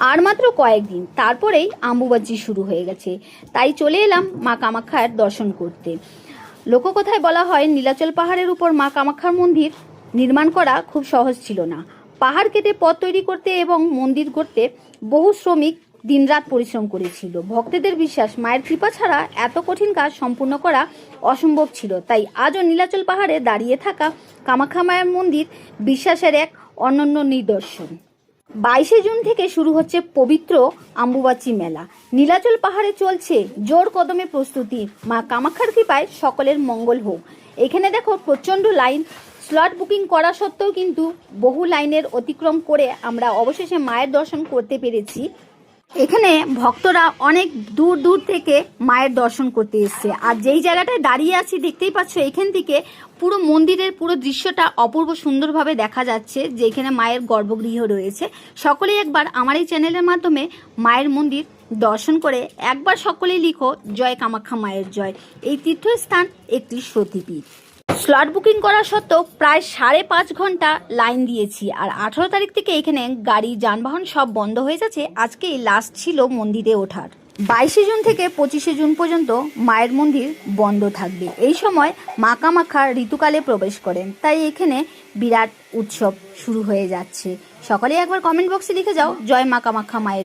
আর মাত্র কয়েকদিন তারপরেই অম্বুবাচী শুরু হয়ে গেছে, তাই চলে এলাম মা কামাখ্যার দর্শন করতে। লোককথায় বলা হয় নীলাচল পাহাড়ের উপর মা কামাখ্যার মন্দির নির্মাণ করা খুব সহজ ছিল না। পাহাড় কেটে পথ তৈরি করতে এবং মন্দির করতে বহু শ্রমিক দিনরাত পরিশ্রম করেছিল। ভক্তদের বিশ্বাস মায়ের কৃপা ছাড়া এত কঠিন কাজ সম্পূর্ণ করা অসম্ভব ছিল। তাই আজও নীলাচল পাহাড়ে দাঁড়িয়ে থাকা কামাখ্যা মায়ের মন্দির বিশ্বাসের এক অনন্য নিদর্শন। 22শে জুন থেকে শুরু হচ্ছে পবিত্র অম্বুবাচী মেলা। নীলাচল পাহাড়ে চলছে জোর কদমে প্রস্তুতি। মা কামাখ্যার কৃপায় সকলের মঙ্গল হোক। এখানে দেখো প্রচণ্ড লাইন। স্লট বুকিং করা সত্ত্বেও কিন্তু বহু লাইনের অতিক্রম করে আমরা অবশেষে মায়ের দর্শন করতে পেরেছি। এখানে ভক্তরা অনেক দূর দূর থেকে মায়ের দর্শন করতে এসছে। আর যেই জায়গাটায় দাঁড়িয়ে আছি দেখতেই পাচ্ছ, এখান থেকে পুরো মন্দিরের পুরো দৃশ্যটা অপূর্ব সুন্দরভাবে দেখা যাচ্ছে, যেখানে মায়ের গর্ভগৃহ রয়েছে। সকলেই একবার আমার এই চ্যানেলের মাধ্যমে মায়ের মন্দির দর্শন করে একবার সকলেই লিখো জয় কামাখ্যা মায়ের জয়। এই তীর্থস্থান একটি সতীপীঠ। স্লট বুকিং করা সত্ত্বেও প্রায় 5.5 ঘন্টা লাইন দিয়েছি। আর 18 তারিখ থেকে এখানে গাড়ি যানবাহন সব বন্ধ হয়ে যাচ্ছে। আজকে লাস্ট ছিল মন্দিরে ওঠার। 22শে জুন থেকে 25শে জুন পর্যন্ত মায়ের মন্দির বন্ধ থাকবে। এই সময় মা কামাখ্যা ঋতুকালে প্রবেশ করেন, তাই এখানে বিরাট উৎসব শুরু হয়ে যাচ্ছে। সকলেই একবার কমেন্ট বক্সে লিখে যাও জয় মা কামাখ্যা মায়ের।